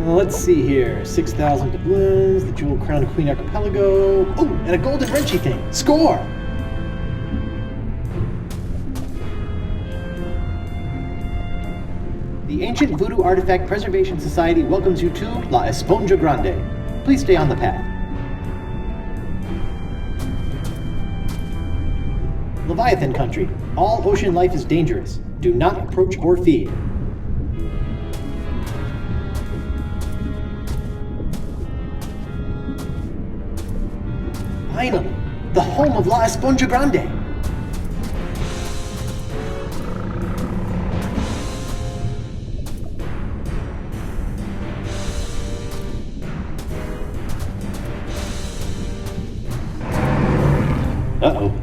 Let's see here. 6,000 doubloons, the Jewel Crown Queen Archipelago. Oh, and a golden wrenchy thing. Score! The Ancient Voodoo Artifact Preservation Society welcomes you to La Esponja Grande. Please stay on the path. Leviathan country. All ocean life is dangerous. Do not approach or feed. Finally, the home of La Esponja Grande. Uh-oh.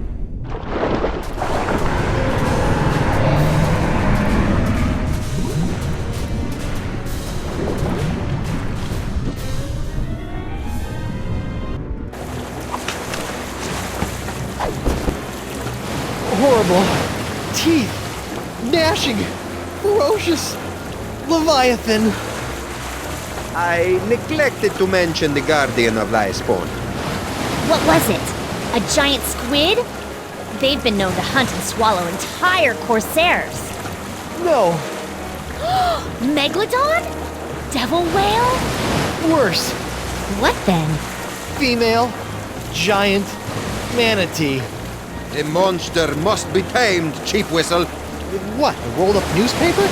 Horrible. Teeth. Gnashing. Ferocious. Leviathan. I neglected to mention the Guardian of La Esponja. What was it? A giant squid? They've been known to hunt and swallow entire corsairs. No. Megalodon? Devil whale? Worse. What then? Female. Giant. Manatee. The monster must be tamed, Chief Whistle. With what? A rolled up newspaper?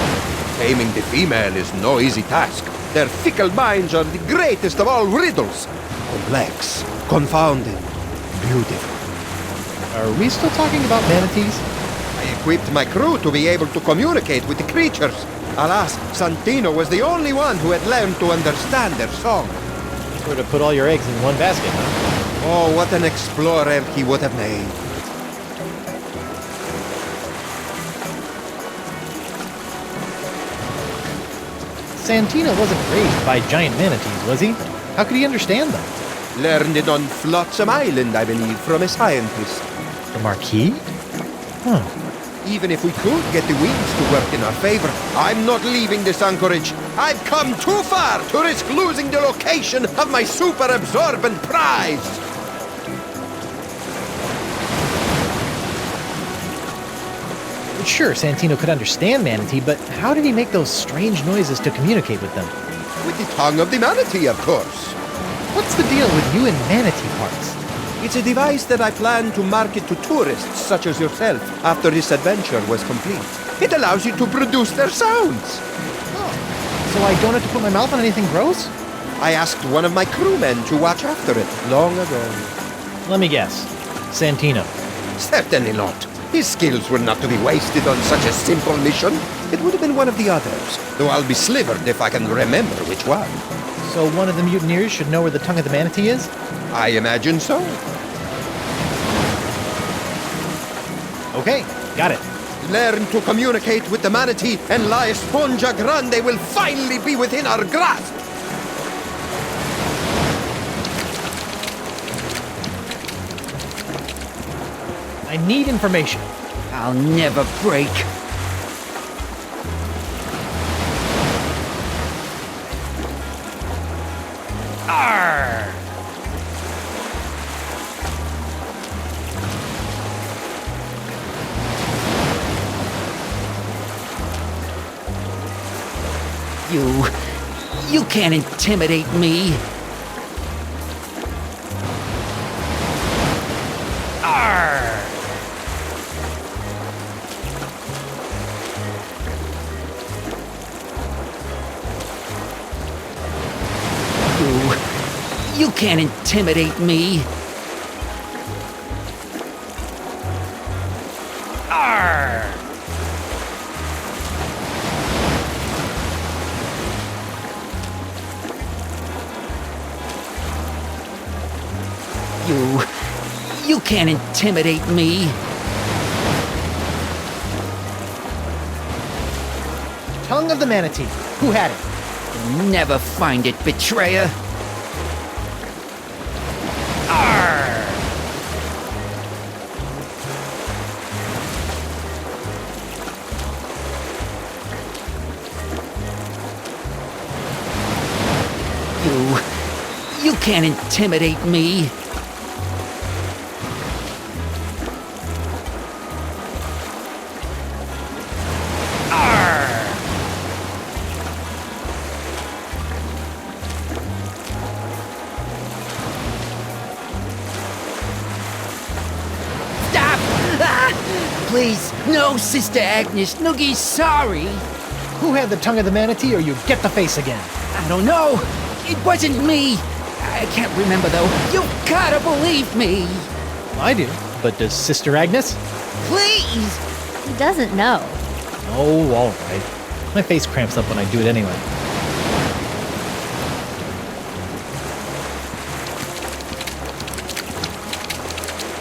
Taming the female is no easy task. Their fickle minds are the greatest of all riddles. Complex, confounding, beautiful. Are we still talking about manatees? I equipped my crew to be able to communicate with the creatures. Alas, Santino was the only one who had learned to understand their song. Sort of put all your eggs in one basket, huh? Oh, what an explorer he would have made. Santino wasn't raised by giant manatees, was he? How could he understand them? Learned it on Flotsam Island, I believe, from a scientist. The Marquis? Huh. Even if we could get the winds to work in our favor, I'm not leaving this anchorage. I've come too far to risk losing the location of my super absorbent prize. Sure, Santino could understand manatee, but how did he make those strange noises to communicate with them? With the tongue of the manatee, of course. What's the deal with you and manatee parts? It's a device that I plan to market to tourists such as yourself after this adventure was complete. It allows you to produce their sounds. Oh, so I don't have to put my mouth on anything gross? I asked one of my crewmen to watch after it long ago. Let me guess. Santino. Certainly not. His skills were not to be wasted on such a simple mission. It would have been one of the others, though I'll be slivered if I can remember which one. So one of the mutineers should know where the tongue of the manatee is? I imagine so. Okay, got it. Learn to communicate with the manatee, and La Esponja Grande will finally be within our grasp. I need information. I'll never break. Arr! You can't intimidate me. Arr! You can't intimidate me. Arr! You can't intimidate me. Tongue of the manatee. Who had it? You'll never find it, betrayer. Arr! You can't intimidate me. Stop! Ah! Please, no, Sister Agnes. Noogie's sorry. Who had the tongue of the manatee, or you get the face again? I don't know. It wasn't me. I can't remember, though. You've gotta believe me. I do. But does Sister Agnes? Please! He doesn't know. Oh, all right. My face cramps up when I do it anyway.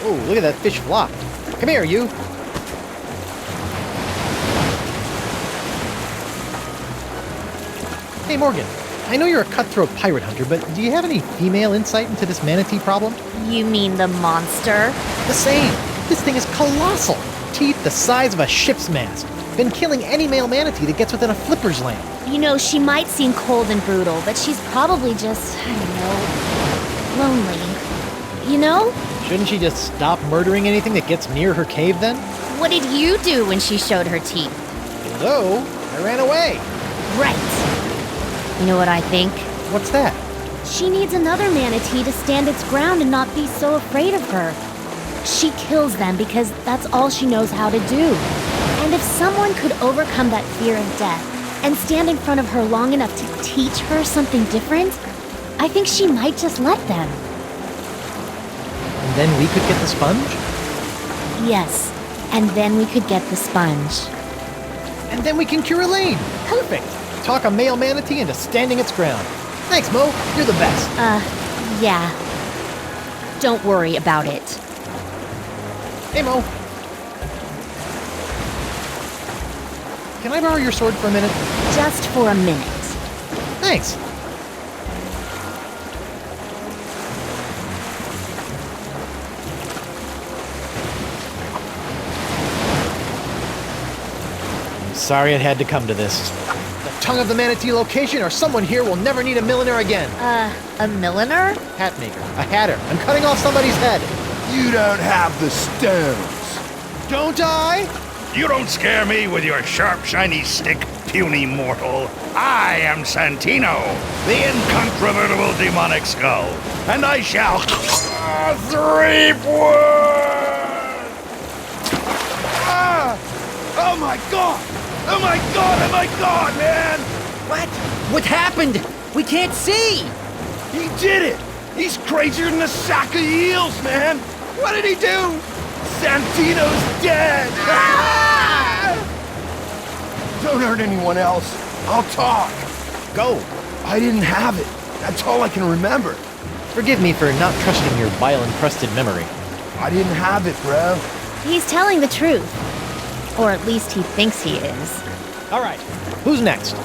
Oh, look at that fish flop. Come here, you. Hey, Morgan. I know you're a cutthroat pirate hunter, but do you have any female insight into this manatee problem? You mean the monster? The same. This thing is colossal. Teeth the size of a ship's mast. Been killing any male manatee that gets within a flipper's lane. You know, she might seem cold and brutal, but she's probably just, I don't know, lonely. You know? Shouldn't she just stop murdering anything that gets near her cave then? What did you do when she showed her teeth? Hello? I ran away. Right. You know what I think? What's that? She needs another manatee to stand its ground and not be so afraid of her. She kills them because that's all she knows how to do. And if someone could overcome that fear of death and stand in front of her long enough to teach her something different, I think she might just let them. And then we could get the sponge? Yes, and then we could get the sponge. And then we can cure Elaine. Perfect. Talk a male manatee into standing its ground. Thanks, Mo. You're the best. Yeah. Don't worry about it. Hey, Mo. Can I borrow your sword for a minute? Just for a minute. Thanks. I'm sorry it had to come to this. The tongue of the manatee location, or someone here will never need a milliner again. A milliner? Hat maker. A hatter. I'm cutting off somebody's head. You don't have the stones. Don't I? You don't scare me with your sharp, shiny stick, puny mortal. I am Santino, the incontrovertible demonic skull, and I shall reap wood! Ah! Oh my god! Oh my god! Oh my god, man! What? What happened? We can't see! He did it! He's crazier than a sack of eels, man! What did he do? Santino's dead! Ah! Don't hurt anyone else. I'll talk. Go. I didn't have it. That's all I can remember. Forgive me for not trusting your bile-encrusted memory. I didn't have it, bro. He's telling the truth. Or at least he thinks he is. All right. Who's next?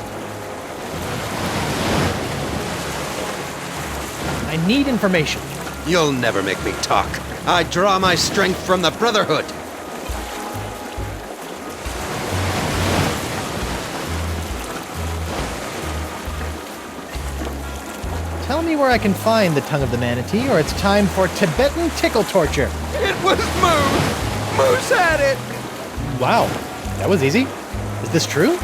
I need information. You'll never make me talk. I draw my strength from the Brotherhood. Tell me where I can find the tongue of the manatee, or it's time for Tibetan tickle torture. It was Moose. Moose had it. Wow, that was easy. Is this true?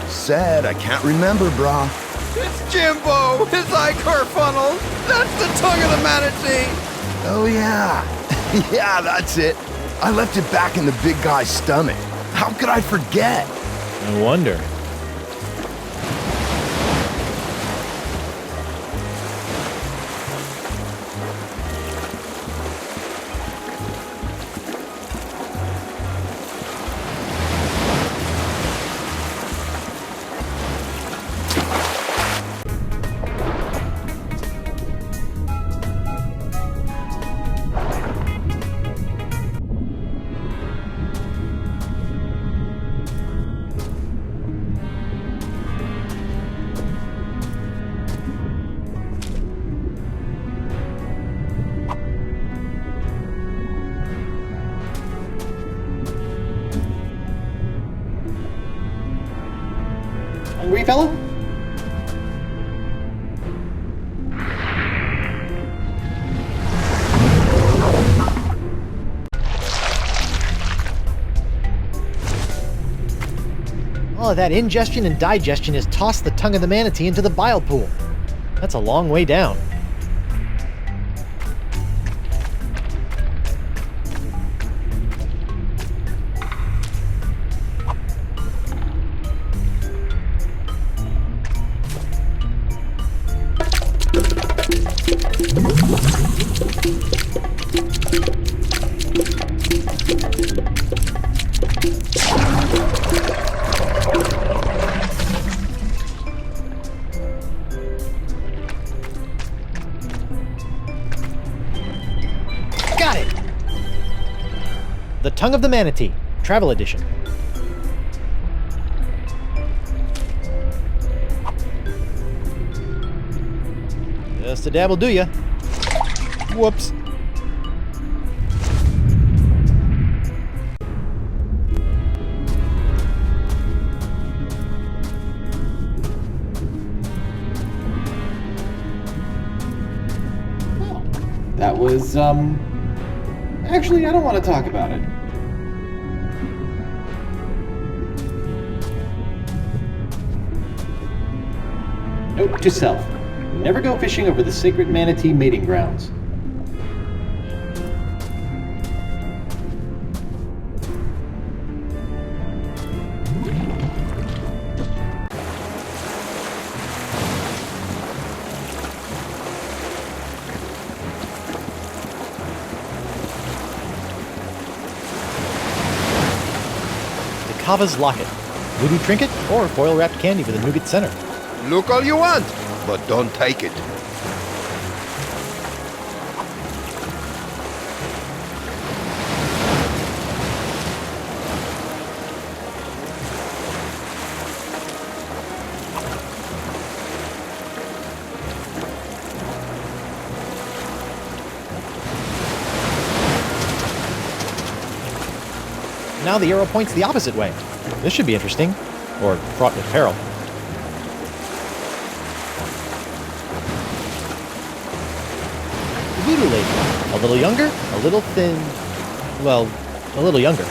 Sad, I can't remember, brah. It's Jimbo, his ichor funnel. That's the tongue of the manatee. Oh, yeah. Yeah, that's it. I left it back in the big guy's stomach. How could I forget? No wonder. Hungry, fella? All of that ingestion and digestion has tossed the tongue of the manatee into the bile pool. That's a long way down. Got it! The Tongue of the Manatee, Travel Edition. Just a dab will do ya. Whoops. That was, actually, I don't want to talk about it. Note to self. Never go fishing over the sacred manatee mating grounds. Kava's Locket. Voodoo trinket or foil-wrapped candy for the nougat center. Look all you want, but don't take it. Now the arrow points the opposite way. This should be interesting. Or fraught with peril. The Voodoo Lady. A little younger, a little thin... well, a little younger.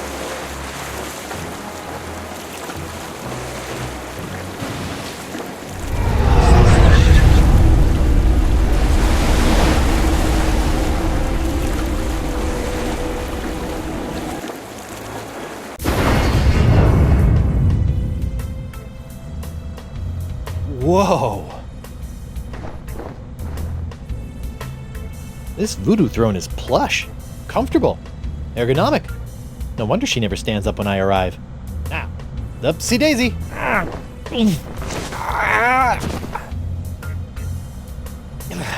Whoa! This voodoo throne is plush, comfortable, ergonomic. No wonder she never stands up when I arrive. Ah, upsie daisy!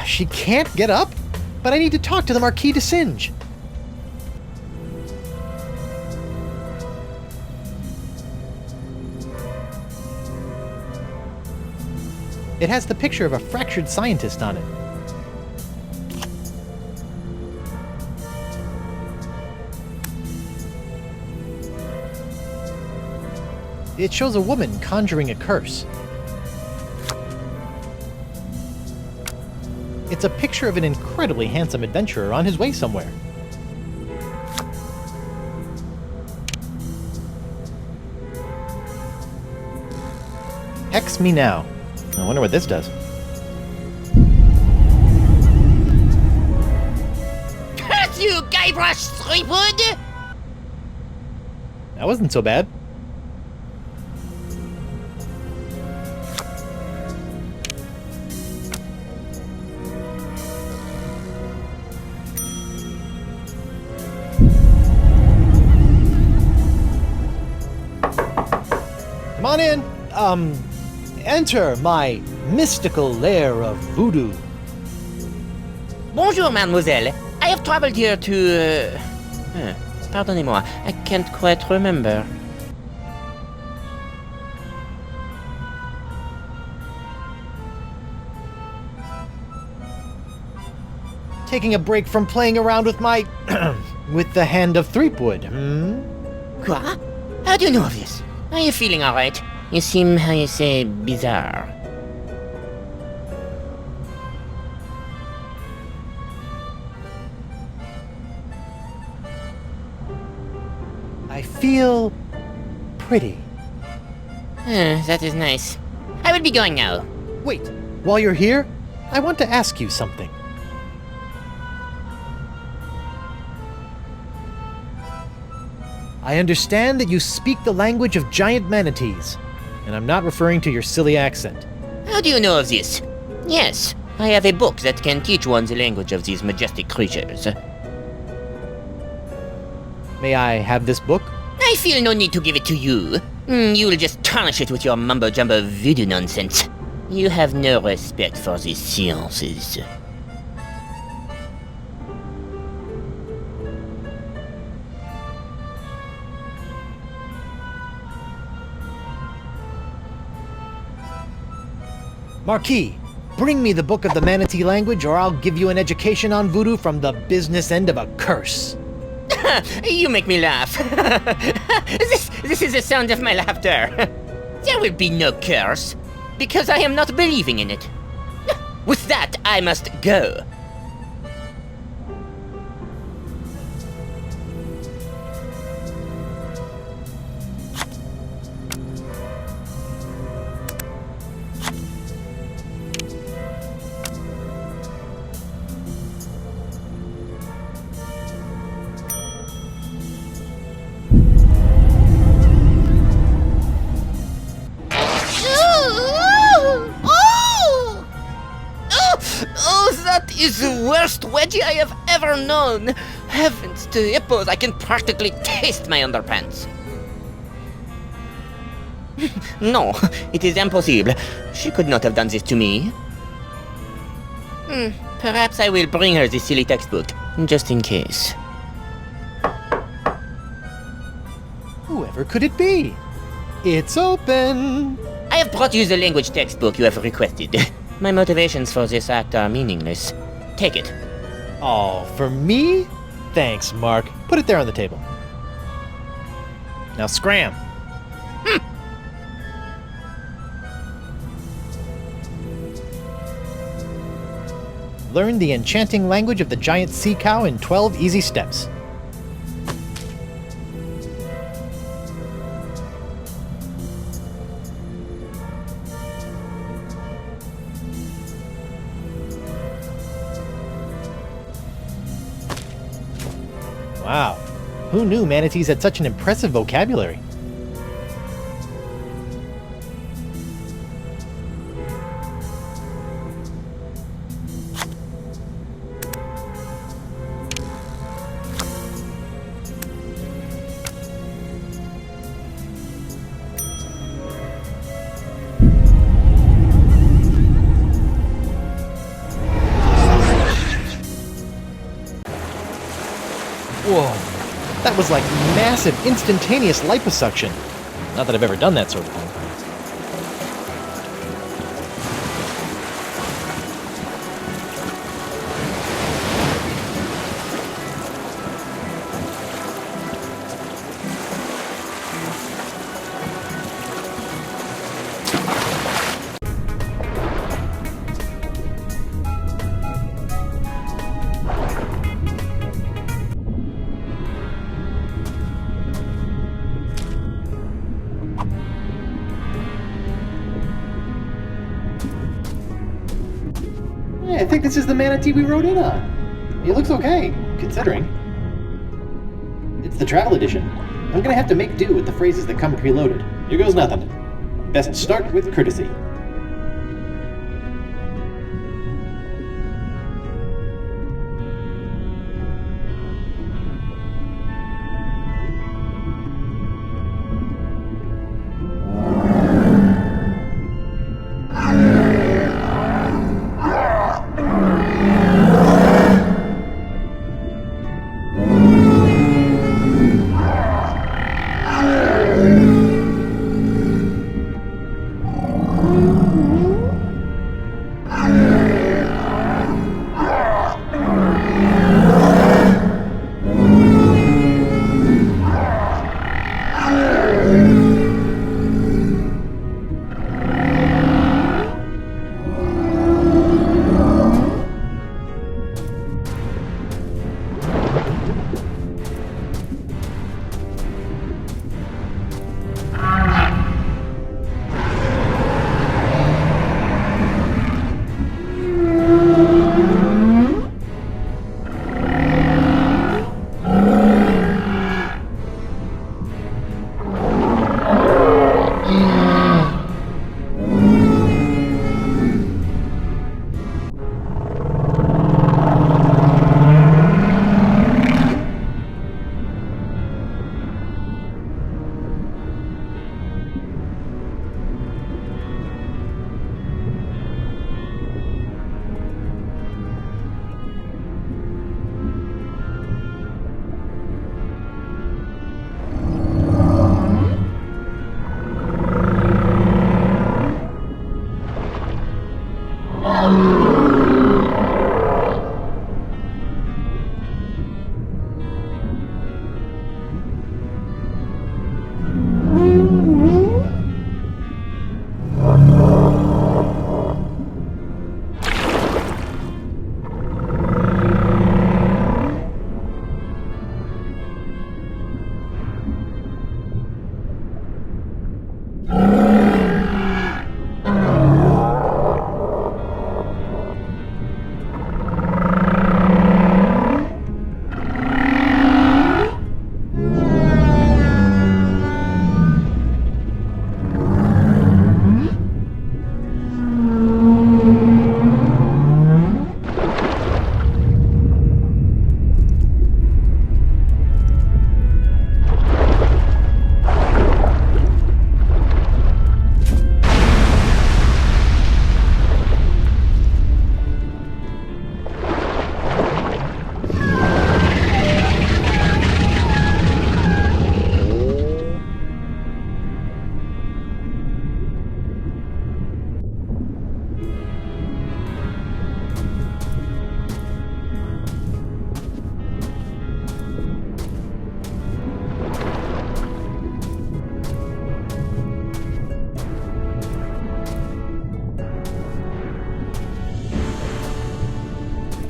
She can't get up? But I need to talk to the Marquis de Singe. It has the picture of a fractured scientist on it. It shows a woman conjuring a curse. It's a picture of an incredibly handsome adventurer on his way somewhere. Hex me now. I wonder what this does. Curse you, Guybrush Threepwood! That wasn't so bad. Come on in. Enter my mystical lair of voodoo. Bonjour, mademoiselle. I have traveled here to... pardonnez-moi, I can't quite remember. Taking a break from playing around with my... with the hand of Threepwood, Quoi? How do you know of this? Are you feeling alright? You seem, how you say, bizarre. I feel... pretty. That is nice. I will be going now. Wait, while you're here, I want to ask you something. I understand that you speak the language of giant manatees, and I'm not referring to your silly accent. How do you know of this? Yes, I have a book that can teach one the language of these majestic creatures. May I have this book? I feel no need to give it to you. You will just tarnish it with your mumbo-jumbo voodoo nonsense. You have no respect for the sciences. Marquis, bring me the book of the manatee language, or I'll give you an education on voodoo from the business end of a curse. You make me laugh. This is the sound of my laughter. There will be no curse, because I am not believing in it. With that, I must go. Oh, that is the worst wedgie I have ever known. Heavens to hippos, I can practically taste my underpants. No, it is impossible. She could not have done this to me. Perhaps I will bring her the silly textbook, just in case. Whoever could it be? It's open! I have brought you the language textbook you have requested. My motivations for this act are meaningless. Take it. Oh, for me? Thanks, Mark. Put it there on the table. Now scram. Learn the enchanting language of the giant sea cow in 12 easy steps. Wow, who knew manatees had such an impressive vocabulary? Whoa, that was like massive, instantaneous liposuction. Not that I've ever done that sort of thing. I think this is the manatee we rode in on. It looks okay, considering. It's the travel edition. I'm gonna have to make do with the phrases that come preloaded. Here goes nothing. Best start with courtesy.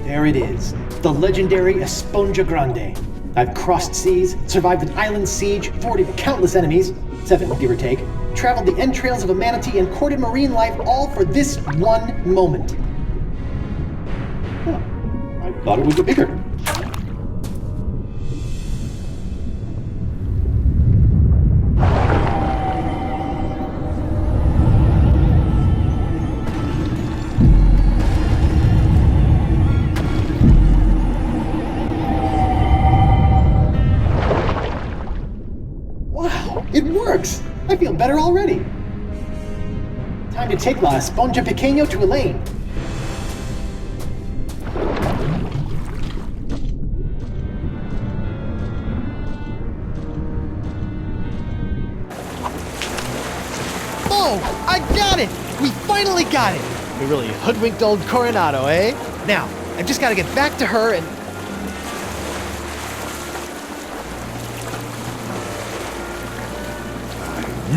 There it is, the legendary Esponja Grande. I've crossed seas, survived an island siege, thwarted countless enemies, 7 give or take, traveled the entrails of a manatee, and courted marine life, all for this one moment. Huh. I thought it would get bigger. It works! I feel better already. Time to take La Esponja Pequeño to Elaine. Oh, I got it! We finally got it! We really hoodwinked old Coronado, eh? Now, I've just gotta get back to her and...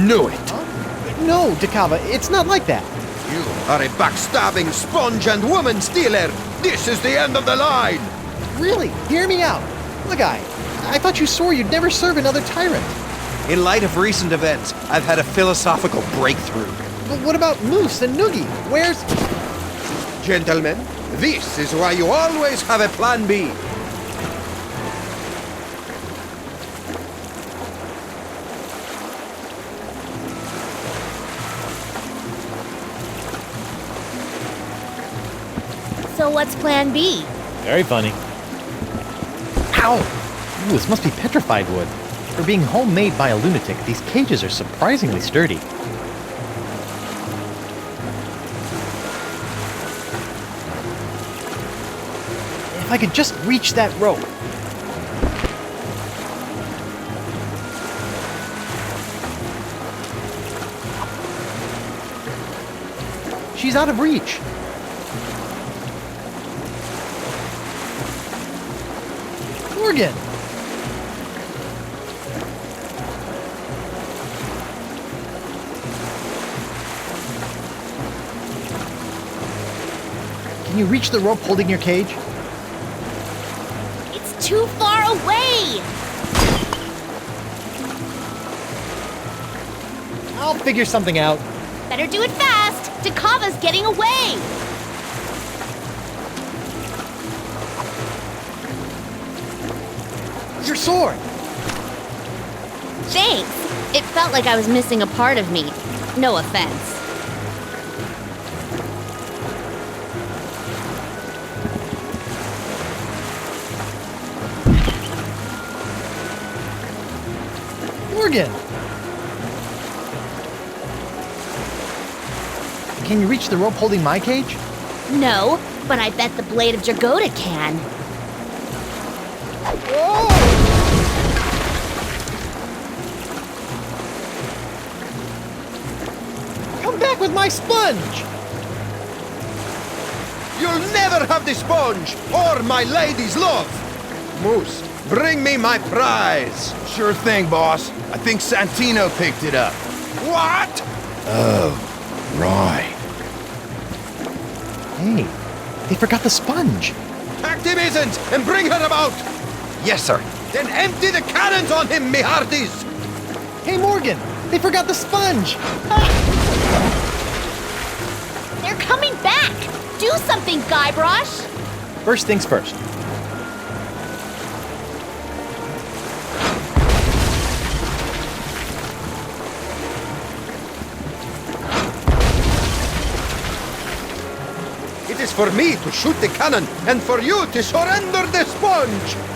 Knew it! No, Dakava, it's not like that. You are a backstabbing sponge and woman stealer! This is the end of the line! Really, hear me out. Look, I thought you swore you'd never serve another tyrant. In light of recent events, I've had a philosophical breakthrough. But what about Moose and Noogie? Where's... Gentlemen, this is why you always have a plan B. So what's plan B? Very funny. Ow! Ooh, this must be petrified wood. For being homemade by a lunatic, these cages are surprisingly sturdy. If I could just reach that rope. She's out of reach. Morgan! Can you reach the rope holding your cage? It's too far away! I'll figure something out. Better do it fast! Dakava's getting away! Your sword! Thanks! It felt like I was missing a part of me. No offense. Morgan! Can you reach the rope holding my cage? No, but I bet the blade of Dragoda can. Whoa! Come back with my sponge! You'll never have the sponge or my lady's love! Moose, bring me my prize! Sure thing, boss. I think Santino picked it up. What? Oh, right. Hey, they forgot the sponge. Pack the missions and bring her about! Yes, sir. Then empty the cannons on him, me hearties! Hey, Morgan, They forgot the sponge! Ah! They're coming back! Do something, Guybrush! First things first. It is for me to shoot the cannon and for you to surrender the sponge.